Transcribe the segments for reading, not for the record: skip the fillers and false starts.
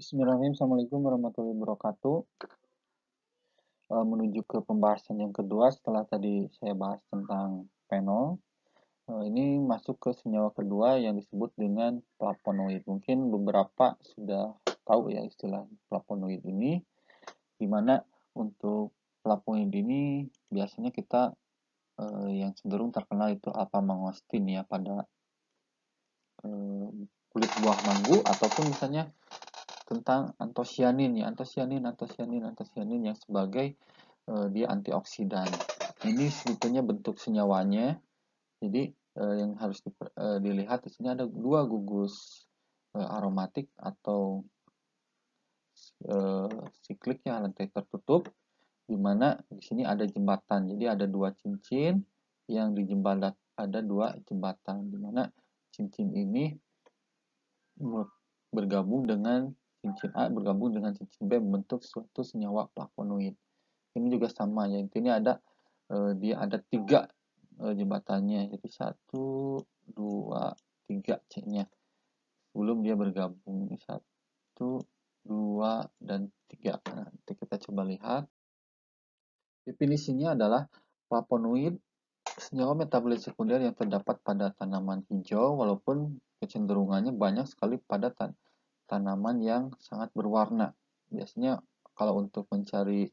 Bismillahirrahmanirrahim. Assalamualaikum warahmatullahi wabarakatuh. Menuju ke pembahasan yang kedua setelah tadi saya bahas tentang penol. Ini masuk ke senyawa kedua yang disebut dengan flavonoid. Mungkin beberapa sudah tahu ya istilah flavonoid ini, di mana untuk flavonoid ini biasanya kita yang cenderung terkenal itu alpha mangostin ya pada kulit buah mangga, ataupun misalnya tentang antosianin ya, antosianin yang sebagai dia antioksidan. Ini sebetulnya bentuk senyawanya. Jadi yang harus dilihat di sini ada dua gugus aromatik atau sikliknya lantai tertutup, di mana di sini ada jembatan. Jadi ada dua cincin yang di jembatan, ada dua jembatan, di mana cincin ini bergabung dengan cincin A bergabung dengan cincin B membentuk suatu senyawa flavonoid. Ini juga sama ya, intinya ada dia ada tiga jembatannya, jadi 1, 2, 3 C-nya sebelum dia bergabung. Ini 1, 2, dan 3. Nah, nanti kita coba lihat. Definisinya adalah flavonoid senyawa metabolit sekunder yang terdapat pada tanaman hijau, walaupun kecenderungannya banyak sekali pada tanaman yang sangat berwarna. Biasanya kalau untuk mencari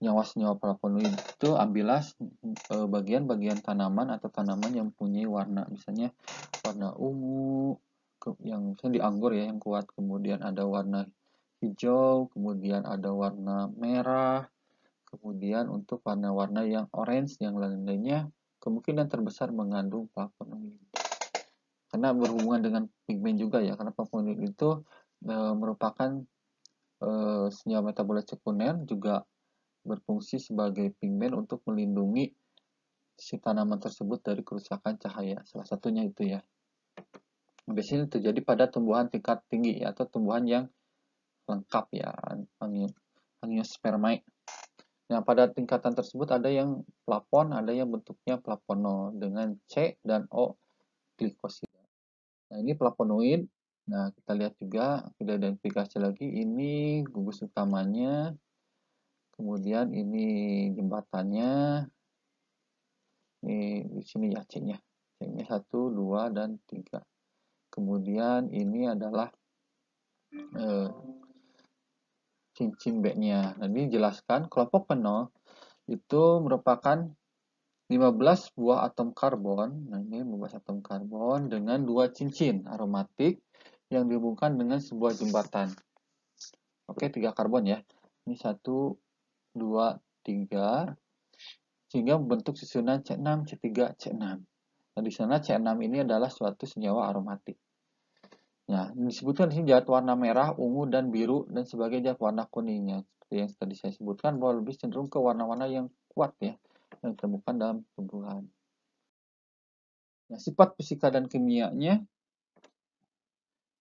senyawa-senyawa flavonoid itu ambillah bagian-bagian tanaman atau tanaman yang mempunyai warna, misalnya warna ungu, yang misalnya di anggur ya yang kuat, kemudian ada warna hijau, kemudian ada warna merah, kemudian untuk warna-warna yang orange yang lain-lainnya kemungkinan terbesar mengandung flavonoid. Karena berhubungan dengan pigmen juga ya, karena flavonoid itu merupakan senyawa metabolit sekunder, juga berfungsi sebagai pigmen untuk melindungi si tanaman tersebut dari kerusakan cahaya. Salah satunya itu ya. Biasanya terjadi pada tumbuhan tingkat tinggi ya, atau tumbuhan yang lengkap ya, angiospermae. Nah, pada tingkatan tersebut ada yang plafon, ada yang bentuknya flavonoid dengan C dan O glikosida. Nah, ini flavonoid. Nah, kita lihat juga, kita identifikasi lagi, ini gugus utamanya, kemudian ini jembatannya, ini di sini ya C-nya. C-nya 1, 2, dan 3. Kemudian ini adalah cincin B-nya. Nah, ini jelaskan kelompok penol itu merupakan 15 buah atom karbon. Nah, ini 15 atom karbon dengan dua cincin aromatik yang dihubungkan dengan sebuah jembatan. Oke, 3 karbon ya. Ini 1, 2, 3, sehingga membentuk susunan C6, C3, C6. Nah, di sana C6 ini adalah suatu senyawa aromatik. Nah, disebutkan di sini zat warna merah, ungu, dan biru, dan sebagai zat warna kuningnya. Seperti yang tadi saya sebutkan, bahwa lebih cenderung ke warna-warna yang kuat ya, yang ditemukan dalam tumbuhan. Nah, sifat fisika dan kimianya,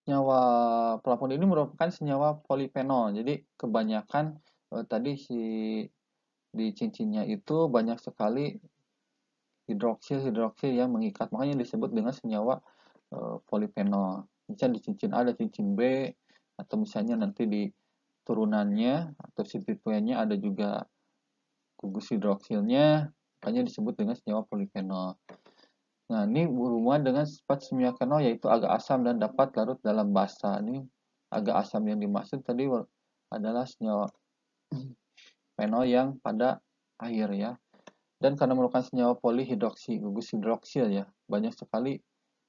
senyawa flavonoid ini merupakan senyawa polifenol. Jadi kebanyakan tadi di cincinnya itu banyak sekali hidroksil yang mengikat, makanya disebut dengan senyawa polifenol. Misalnya di cincin A ada cincin B, atau misalnya nanti di turunannya atau substituennya ada juga gugus hidroksilnya, makanya disebut dengan senyawa polifenol. Nah, ini berhubungan dengan sifat kimia fenol, yaitu agak asam dan dapat larut dalam basa. Ini agak asam yang dimaksud tadi adalah senyawa fenol yang pada air ya. Dan karena merupakan senyawa polihidroksi, gugus hidroksil ya, banyak sekali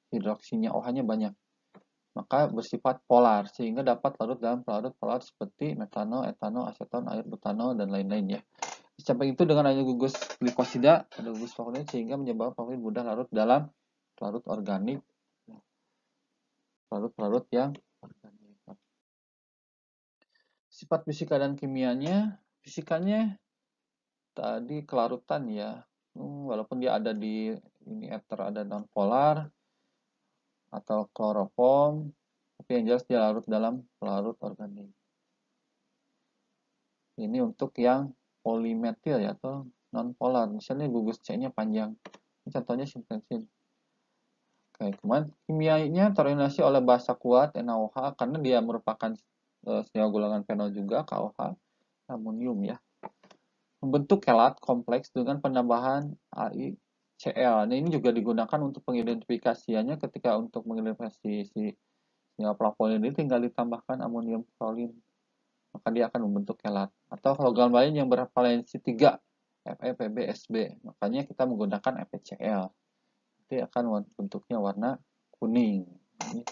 hidroksinya, OH-nya banyak. Maka bersifat polar, sehingga dapat larut dalam pelarut polar seperti metanol, etanol, aseton, air butanol, dan lain-lain ya. Dicapai itu dengan adanya gugus glikosida pada gugus flavonoid, sehingga menyebabkan flavonoid mudah larut dalam pelarut organik, pelarut-pelarut yang organik. Sifat fisika dan kimianya, fisikanya tadi kelarutan ya, walaupun dia ada di ini ether, ada nonpolar atau kloroform, tapi yang jelas dia larut dalam pelarut organik. Ini untuk yang polimetil ya, atau nonpolar, misalnya gugus C-nya panjang. Ini contohnya sintensin. Oke, kemudian kimianya terorientasi oleh basa kuat NaOH karena dia merupakan senyawa golongan fenol juga, KOH, amonium ya. Membentuk kelat kompleks dengan penambahan AiCl. Nah, ini juga digunakan untuk pengidentifikasiannya ketika untuk mengidentifikasi si senyawa flavonol ini tinggal ditambahkan amonium klorida, maka dia akan membentuk kelat. Atau logam lain yang bervalensi 3, Fe, Pb, Sb, makanya kita menggunakan FeCl. Nanti akan bentuknya warna kuning. Ini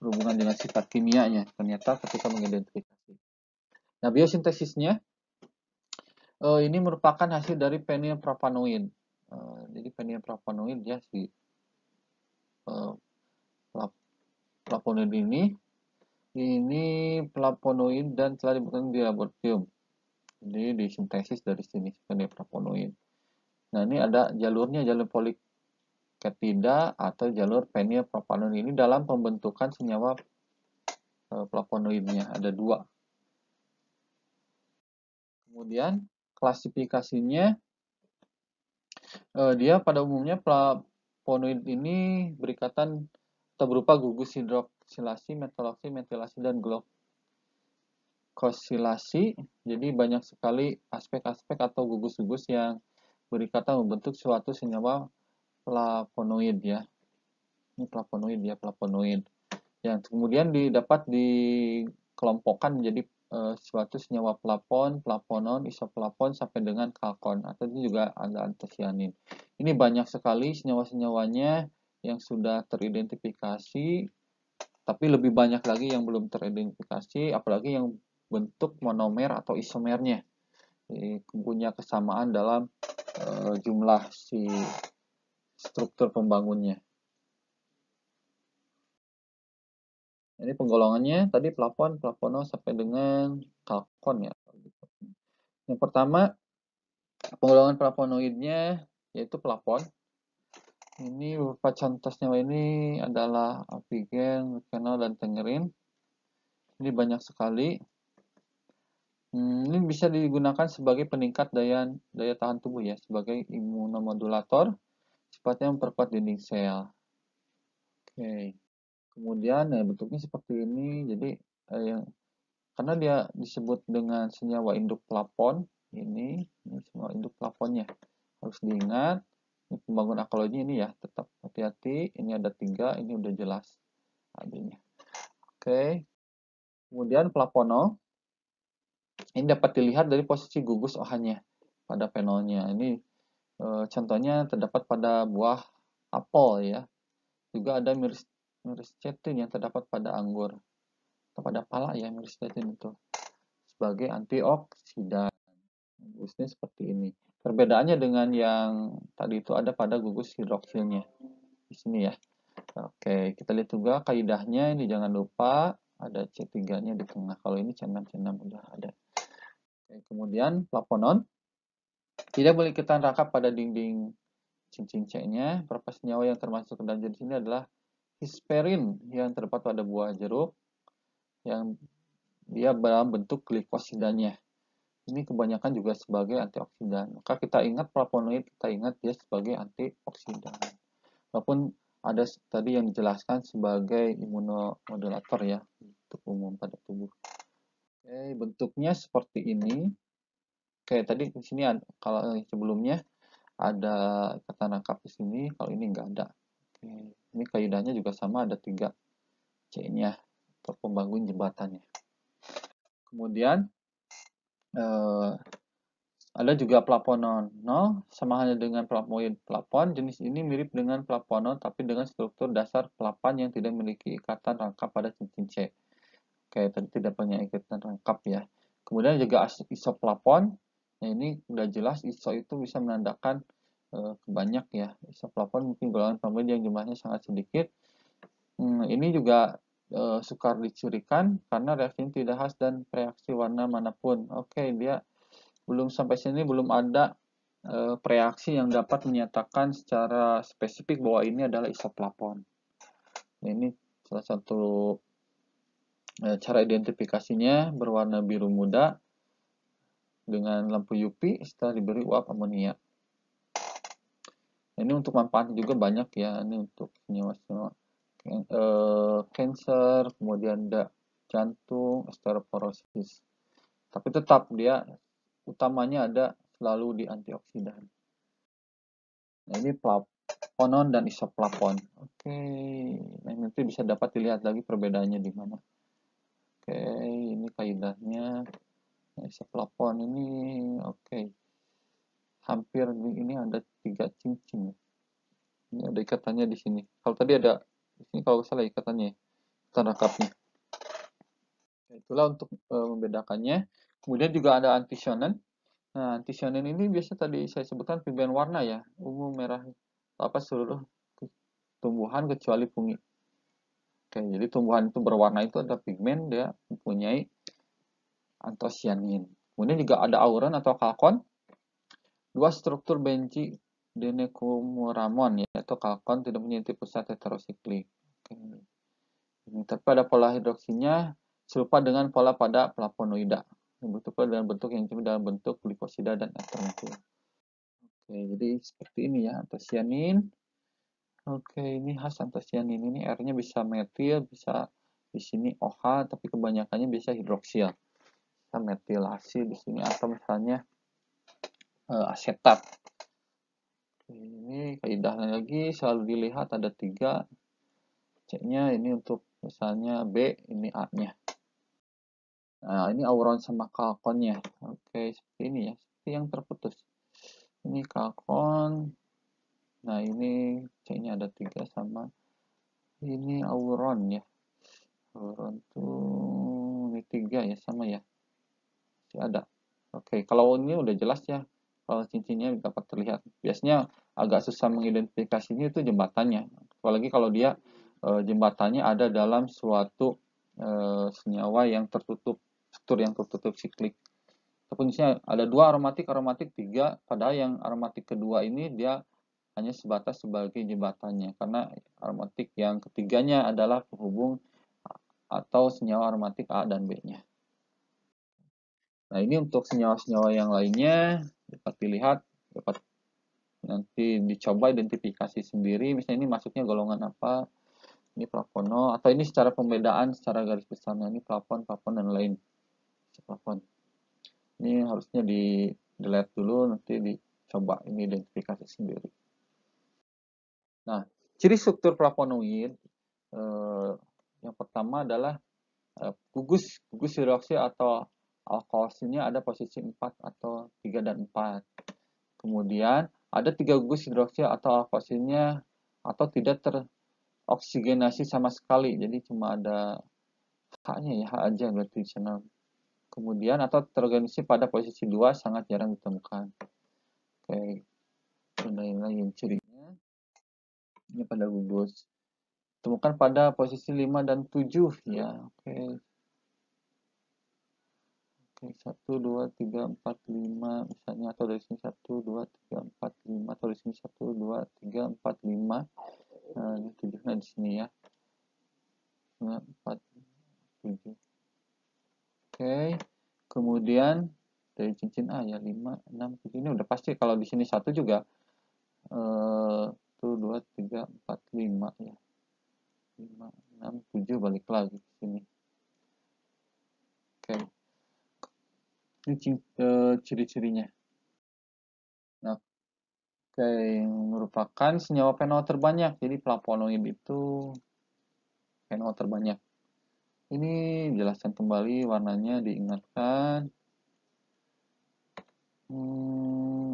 berhubungan dengan sifat kimianya ternyata ketika mengidentifikasi. Nah, biosintesisnya ini merupakan hasil dari fenilpropanoid. Jadi fenilpropanoid ya si flavonoid ini flavonoid dan telah dibuktikan di laboratorium. Jadi disintesis dari sini fenilpropanoid. Nah, ini ada jalurnya, jalur poliketida atau jalur fenilpropanoid ini dalam pembentukan senyawa flavonoidnya ada 2. Kemudian klasifikasinya dia pada umumnya flavonoid ini berikatan atau berupa gugus hidroksilasi, metilasi, dan glukosilasi. Jadi banyak sekali aspek-aspek atau gugus-gugus yang berikatan membentuk suatu senyawa flavonoid ya. Ini flavonoid ya, flavonoid. Yang kemudian dapat dikelompokkan menjadi suatu senyawa flavon, flavonon, isoflavon sampai dengan kalkon, atau itu juga ada antosianin. Ini banyak sekali senyawa-senyawanya yang sudah teridentifikasi, tapi lebih banyak lagi yang belum teridentifikasi, apalagi yang bentuk monomer atau isomernya. Jadi, punya kesamaan dalam jumlah si struktur pembangunnya. Ini penggolongannya tadi plafon, plafono sampai dengan kalkon ya. Yang pertama, penggolongan flavonoidnya yaitu plafon. Ini berupa contoh senyawa ini adalah apigen, fenol, dan tangerin. Ini banyak sekali. Ini bisa digunakan sebagai peningkat daya tahan tubuh ya, sebagai imunomodulator, sifatnya memperkuat dinding sel. Oke. Kemudian bentuknya seperti ini. Jadi karena dia disebut dengan senyawa induk plafon, ini senyawa induk plafonnya harus diingat. Ini pembangun alkaloidnya ini ya, tetap hati-hati. Ini ada 3, ini udah jelas adanya. Oke. Kemudian flavono ini dapat dilihat dari posisi gugus OH-nya pada fenolnya. Ini contohnya terdapat pada buah apel ya. Juga ada myristotin yang terdapat pada anggur atau pada pala ya, myristotin itu sebagai antioksidan. Gugusnya seperti ini. Perbedaannya dengan yang tadi itu ada pada gugus hidroksilnya di sini ya. Oke, kita lihat juga kaidahnya ini, jangan lupa ada C3-nya di tengah. Kalau ini C6 udah ada. Oke, kemudian flavonon tidak boleh kita rangkap pada dinding cincin C-nya. Beberapa senyawa yang termasuk ke dalam jenis ini adalah hisperin yang terdapat pada buah jeruk yang dia dalam bentuk glikosidanya. Ini kebanyakan juga sebagai antioksidan. Maka kita ingat flavonoid, kita ingat dia sebagai antioksidan. Walaupun ada tadi yang dijelaskan sebagai imunomodulator ya, untuk umum pada tubuh. Oke, bentuknya seperti ini. Oke, tadi di sini kalau sebelumnya ada ikatan rangkap di sini, kalau ini enggak ada. Oke, ini kaidahnya juga sama, ada 3 C-nya untuk pembangun jembatannya. Kemudian ada juga plafon nol, sama halnya dengan flavonoid plafon. Jenis ini mirip dengan plafonon, tapi dengan struktur dasar plafon yang tidak memiliki ikatan rangkap pada cincin C. Oke, tadi tidak punya ikatan rangkap ya. Kemudian juga isoplafon. Nah, ini udah jelas iso itu bisa menandakan banyak ya. Isoplafon mungkin golongan flavonoid yang jumlahnya sangat sedikit. Ini juga sukar dicurikan karena reaksinya tidak khas dan reaksi warna manapun. Oke, dia belum sampai sini belum ada reaksi yang dapat menyatakan secara spesifik bahwa ini adalah isoplafon. Nah, ini salah satu cara identifikasinya berwarna biru muda dengan lampu UV setelah diberi uap amonia. Nah, ini untuk manfaatnya juga banyak ya. Ini untuk senyawa-senyawa cancer, kemudian jantung, osteoporosis. Tapi tetap dia utamanya ada selalu di antioksidan. Nah, ini flavonon dan isoflavon. Oke, nah nanti bisa dapat dilihat lagi perbedaannya di mana. Oke, ini kaidahnya. Nah, isoflavon ini oke. Hampir ini ada 3 cincin. Ini ada ikatannya di sini. Kalau tadi ada di sini kalau salah ikatannya, ikatan rangkapnya. Nah, itulah untuk membedakannya. Kemudian juga ada antisionen. Nah, antisionen ini biasa tadi saya sebutkan pigmen warna ya, ungu, merah, apa seluruh tumbuhan kecuali fungi. Oke, jadi tumbuhan itu berwarna itu ada pigmen, dia mempunyai antosianin. Kemudian juga ada auron atau kalkon, dua struktur benci denecumuramon yaitu kalkon tidak mempunyai inti pusat heterosiklik. Oke. Ini tapi pada pola hidroksinya serupa dengan pola pada flavonoida. Bentuknya dengan bentuk yang dalam bentuk glikosida dan eternal. Oke, jadi seperti ini ya antosianin. Oke, ini khas antosianin ini R-nya bisa metil, bisa di sini OH, tapi kebanyakannya bisa hidroksil. Bisa metilasi di sini atau misalnya asetat. Oke, ini kaidahnya lagi selalu dilihat ada 3. C-nya ini untuk misalnya B, ini A-nya. Nah, ini auron sama kalkonnya. Oke, seperti ini ya, seperti yang terputus. Ini kalkon. Nah, ini C-nya ada 3 sama ini auron ya. Auron tuh ini 3 ya, sama ya. Masih ada. Oke, kalau ini udah jelas ya. Kalau cincinnya dapat terlihat. Biasanya agak susah mengidentifikasinya itu jembatannya. Apalagi kalau dia jembatannya ada dalam suatu senyawa yang tertutup, struktur yang tertutup siklik. Ataupun misalnya ada 2 aromatik, aromatik 3, padahal yang aromatik kedua ini dia hanya sebatas sebagai jembatannya. Karena aromatik yang ketiganya adalah penghubung atau senyawa aromatik A dan B-nya. Nah, ini untuk senyawa-senyawa yang lainnya dapat dilihat, dapat nanti dicoba identifikasi sendiri. Misalnya ini masuknya golongan apa, ini flavono, atau ini secara pembedaan secara garis besarnya ini flavon, flavono dan lain. Flavon. Ini harusnya di delete dulu, nanti dicoba ini identifikasi sendiri. Nah, ciri struktur flavonoid yang pertama adalah gugus hidroksil atau alkoholnya ada posisi 4 atau 3 dan 4. Kemudian ada 3 gugus hidroksil atau alkoholnya atau tidak teroksigenasi sama sekali. Jadi cuma ada H-nya ya, H aja berarti di sana. Kemudian atau terorganisasi pada posisi 2 sangat jarang ditemukan. Oke. Lain cirinya. Ini pada gugus. Temukan pada posisi 5 dan 7 ya. Oke. 1, 2, 3, 4, 5 misalnya, atau dari sini 1, 2, 3, 4, 5, atau dari sini 1, 2, 3, 4, 5. Nah, ini 7 di sini ya. 5, 4, 7. Oke. Kemudian dari cincin A ya 5, 6, 7 ini udah pasti kalau di sini 1 juga 1, 2, 3, 4, 5 ya. 5, 6, 7 balik lagi ke sini. Oke. Ini ciri-cirinya. Nah, oke, merupakan senyawa fenol terbanyak. Jadi flavonoid itu fenol terbanyak. Ini jelaskan kembali warnanya, diingatkan.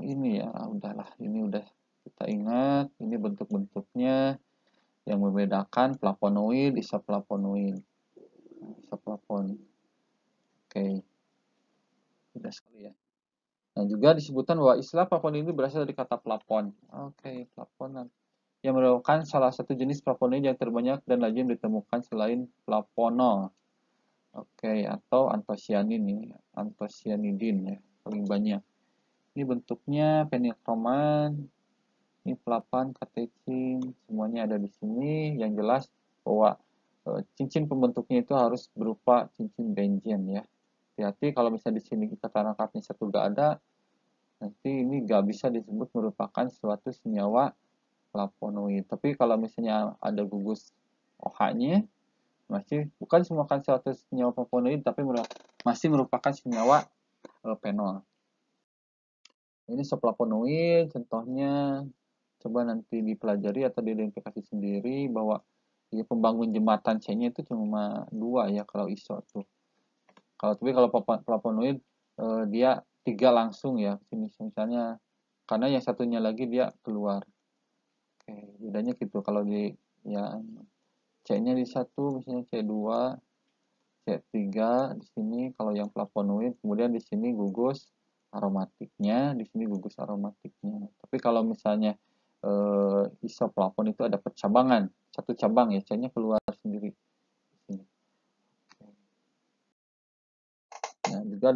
Ini ya, udahlah. Ini udah kita ingat. Ini bentuk-bentuknya yang membedakan flavonoid, isoflavonoid. Isoflavon. Oke. Sudah sekali ya. Nah, juga disebutkan bahwa istilah flavonoid ini berasal dari kata flavon. Oke, flavon yang merupakan salah satu jenis flavonoid yang terbanyak dan lazim ditemukan selain flavonol. Oke, atau antosianin ini, antosianidin ya, paling banyak. Ini bentuknya fenilkroman, ini flavan, katechin, semuanya ada di sini. Yang jelas bahwa cincin pembentuknya itu harus berupa cincin benzen ya. Hati-hati kalau misalnya di sini kita rangkapnya satu gak ada, nanti ini gak bisa disebut merupakan suatu senyawa flavonoid. Tapi kalau misalnya ada gugus OH-nya, Masih bukan semua suatu senyawa flavonoid, tapi masih merupakan senyawa fenol. Ini isoflavonoid, contohnya coba nanti dipelajari atau diidentifikasi sendiri bahwa ya, pembangun jembatan C-nya itu cuma 2 ya kalau iso tuh. Kalau flavonoid dia 3 langsung ya. Misalnya karena yang satunya lagi dia keluar. Oke, bedanya gitu. Kalau di yang C-nya di satu misalnya C2, C3 di sini kalau yang flavonoid, kemudian di sini gugus aromatiknya, di sini gugus aromatiknya. Tapi kalau misalnya isoflavon itu ada percabangan, satu cabang ya, C-nya keluar sendiri. Nah, juga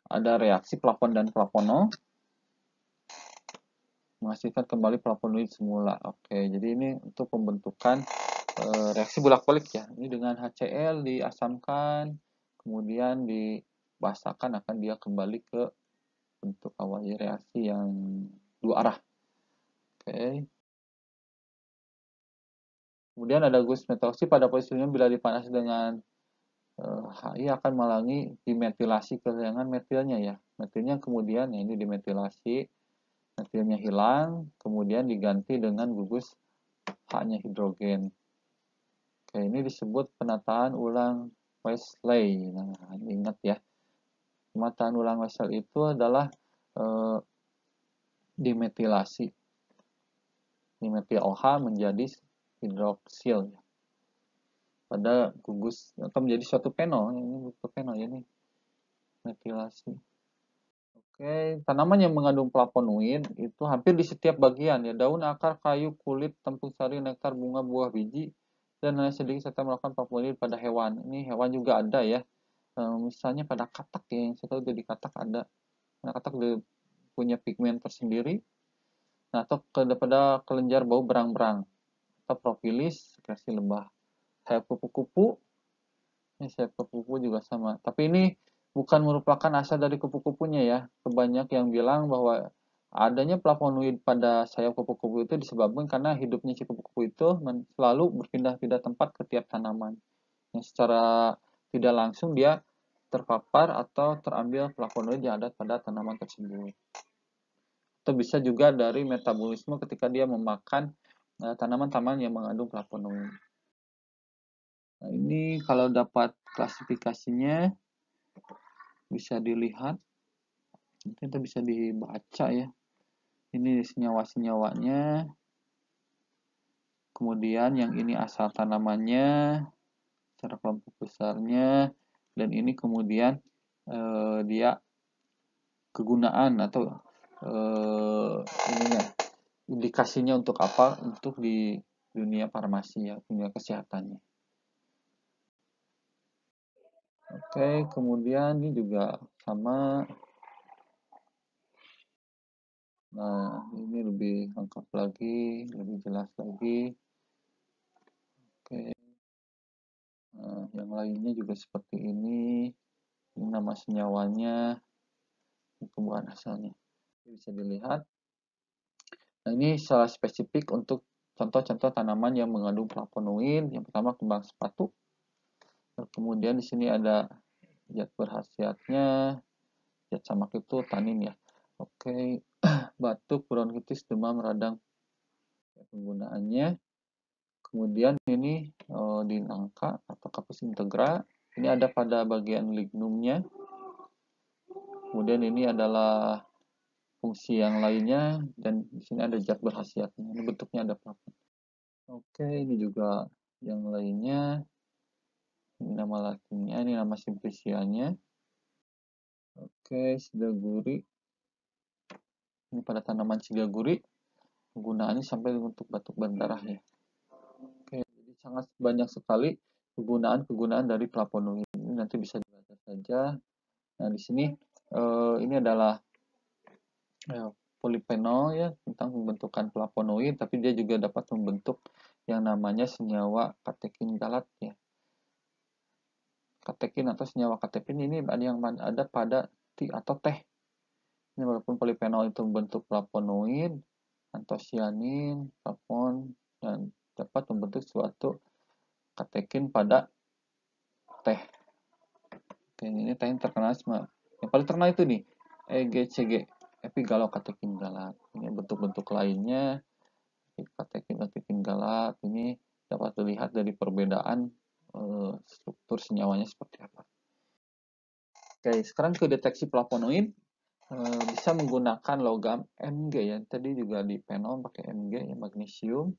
ada reaksi flavon dan flavono menghasilkan kembali flavonoid semula. Oke, jadi ini untuk pembentukan reaksi bolak-balik ya. Ini dengan HCl diasamkan, kemudian dibasahkan akan dia kembali ke bentuk awal reaksi yang dua arah. Oke. Kemudian ada gus metoksi pada posisinya bila dipanasi dengan HI akan melangi dimetilasi kehilangan metilnya ya. Metilnya kemudian ya ini dimetilasi, metilnya hilang, kemudian diganti dengan gugus H-nya hidrogen. Oke, ini disebut penataan ulang Wesley. Nah, ingat ya. Penataan ulang Wesley itu adalah dimetilasi. Dimetil OH menjadi hidroksil ya. Pada gugus atau menjadi suatu penol. Ini bentuk penol ya nih. Metilasi. Oke, tanaman yang mengandung flavonoid itu hampir di setiap bagian ya, daun, akar, kayu, kulit, tempung sari, nektar, bunga, buah, biji, dan lain sedikit serta melakukan flavonoid pada hewan. Ini hewan juga ada ya. Misalnya pada katak ya, yang saya tahu di katak ada. Nah, katak punya pigmen tersendiri. Nah, atau pada kelenjar bau berang-berang atau propolis sekresi lebah. Sayap kupu-kupu, ini sayap kupu-kupu juga sama. Tapi ini bukan merupakan asal dari kupu-kupunya ya. Banyak yang bilang bahwa adanya flavonoid pada sayap kupu-kupu itu disebabkan karena hidupnya si kupu-kupu itu selalu berpindah-pindah tempat ke tiap tanaman. Yang secara tidak langsung dia terpapar atau terambil flavonoid yang ada pada tanaman tersebut. Atau bisa juga dari metabolisme ketika dia memakan tanaman-tanaman yang mengandung flavonoid. Nah, ini kalau dapat klasifikasinya bisa dilihat, nanti kita bisa dibaca ya. Ini senyawa-senyawanya, kemudian yang ini asal tanamannya, secara kelompok besarnya, dan ini kemudian dia kegunaan atau ininya indikasinya untuk apa, untuk di dunia farmasi ya, dunia kesehatannya. Oke, kemudian ini juga sama. Nah, ini lebih lengkap lagi, lebih jelas lagi. Oke. Nah, yang lainnya juga seperti ini. Ini nama senyawanya, tumbuhan asalnya. Bisa dilihat. Nah, ini salah spesifik untuk contoh-contoh tanaman yang mengandung flavonoid. Yang pertama kembang sepatu. Kemudian di sini ada zat berkhasiatnya, zat samak itu tanin ya. Oke, batuk, bronkitis, demam, radang. Penggunaannya. Kemudian ini di nangka atau Cactus integra. Ini ada pada bagian lignumnya. Kemudian ini adalah fungsi yang lainnya dan di sini ada zat berkhasiatnya. Ini bentuknya ada papan. Oke, ini juga yang lainnya. Ini nama latinnya, ini nama simplicianya. Oke, sidaguri. Ini pada tanaman sidaguri. Penggunaannya sampai untuk batuk berdarah ya. Oke, jadi sangat banyak sekali kegunaan-kegunaan dari flavonoid. Ini nanti bisa dibaca saja. Nah, di sini ini adalah polifenol ya tentang pembentukan flavonoid, tapi dia juga dapat membentuk yang namanya senyawa katekin galat ya. Katekin atau senyawa katekin ini ada yang ada pada tea atau teh. Ini walaupun polifenol itu membentuk flavonoid, antosianin, flavon, dan dapat membentuk suatu katekin pada teh. Oke, ini teh yang terkenal semua. Yang paling terkenal itu nih, EGCG, epigalokatekin galat. Ini bentuk-bentuk lainnya, katekin galat ini dapat dilihat dari perbedaan struktur senyawanya seperti apa. Oke, sekarang ke deteksi flavonoid. Bisa menggunakan logam Mg ya. Tadi juga di penol pakai Mg ya, magnesium.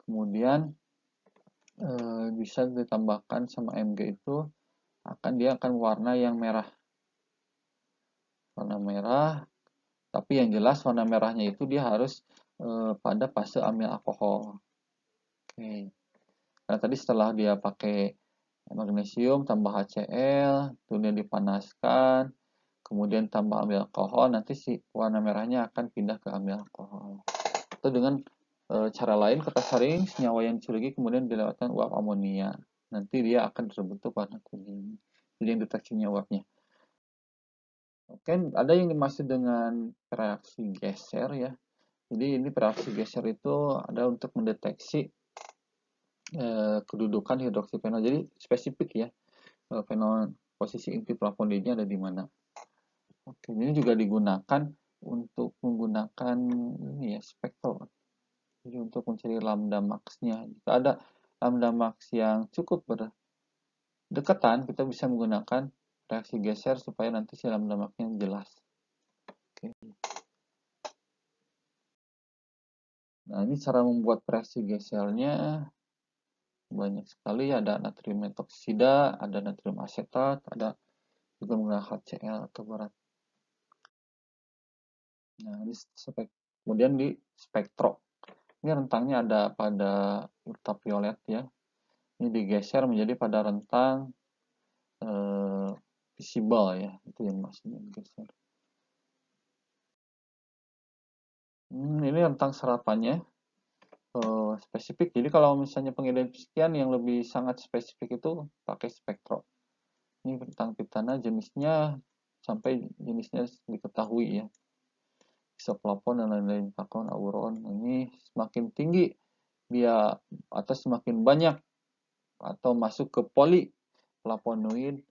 Kemudian bisa ditambahkan sama Mg itu dia akan warna yang merah. Warna merah, tapi yang jelas warna merahnya itu dia harus pada fase amil alkohol. Oke. Karena tadi setelah dia pakai magnesium tambah HCl, kemudian dipanaskan, kemudian tambah amil alkohol, nanti si warna merahnya akan pindah ke amil alkohol. Atau dengan cara lain, kita saring senyawa yang dicurigai kemudian dilewatkan uap amonia. Nanti dia akan terbentuk warna kuning. Jadi yang deteksinya uapnya. Oke, ada yang dimaksud dengan reaksi geser ya. Jadi ini reaksi geser itu ada untuk mendeteksi kedudukan hidroksifenol. Jadi spesifik ya, fenol posisi inti flavonoidnya ada di mana. Oke, ini juga digunakan untuk menggunakan ini ya, spektro. Jadi untuk mencari lambda max-nya. Jika ada lambda max yang cukup berdekatan, kita bisa menggunakan reaksi geser supaya nanti si lambda max-nya jelas. Oke. Nah, ini cara membuat reaksi gesernya banyak sekali. Ada natrium metoksida, ada natrium asetat, ada juga menggunakan HCl atau barat. Nah, ini kemudian di spektro. Ini rentangnya ada pada ultraviolet ya. Ini digeser menjadi pada rentang visible ya, itu yang maksudnya digeser. Ini rentang serapannya spesifik. Jadi kalau misalnya pengidentifikasian yang lebih sangat spesifik itu pakai spektro. Ini rentang piptana jenisnya sampai jenisnya diketahui ya. Isoflavon dan lain-lain, flakon, auron. Ini semakin tinggi dia atau semakin banyak atau masuk ke poliflavonoid,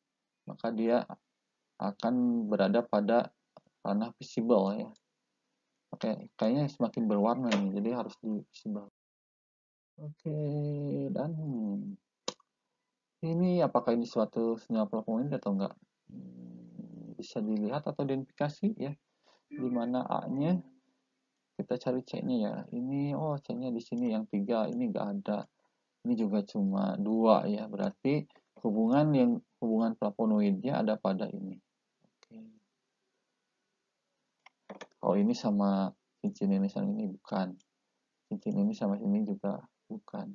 maka dia akan berada pada ranah visible ya. Oke, kayaknya semakin berwarna nih, jadi harus di visible. Oke, dan ini apakah ini suatu senyawa flavonoid atau enggak? Bisa dilihat atau identifikasi ya. Di mana A-nya, kita cari C-nya ya. Ini oh C-nya di sini yang 3, ini enggak ada. Ini juga cuma 2 ya. Berarti hubungan flavonoidnya ada pada ini. Oke. Oh, ini sama cincin ini sama ini bukan. Cincin ini sama ini juga bukan.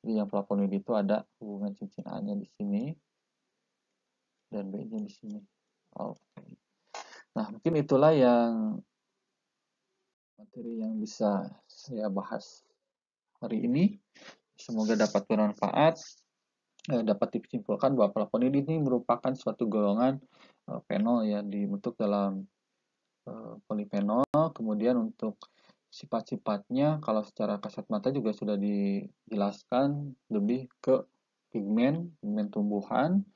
Jadi yang flavonoid itu ada hubungan cincin A-nya di sini dan B-nya di sini. Oke. Nah, mungkin itulah materi yang bisa saya bahas hari ini. Semoga dapat bermanfaat. Dapat disimpulkan bahwa flavonoid ini merupakan suatu golongan fenol yang dibentuk dalam polifenol. Kemudian untuk sifat-sifatnya kalau secara kasat mata juga sudah dijelaskan lebih ke pigmen tumbuhan,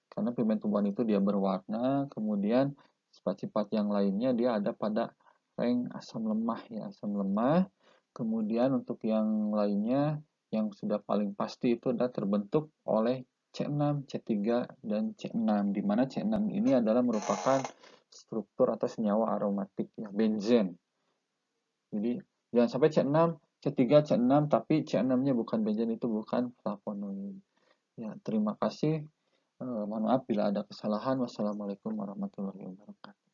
karena pigmen tumbuhan itu dia berwarna. Kemudian sifat-sifat yang lainnya dia ada pada ring asam lemah ya, asam lemah. Kemudian untuk yang lainnya yang sudah paling pasti itu adalah terbentuk oleh C6, C3, dan C6, di mana C6 ini adalah merupakan struktur atau senyawa aromatik ya, benzen. Jadi jangan sampai C6, C3, C6 tapi C6-nya bukan benzen, itu bukan flavonoid. Ya, terima kasih. Mohon maaf bila ada kesalahan. Wassalamualaikum warahmatullahi wabarakatuh.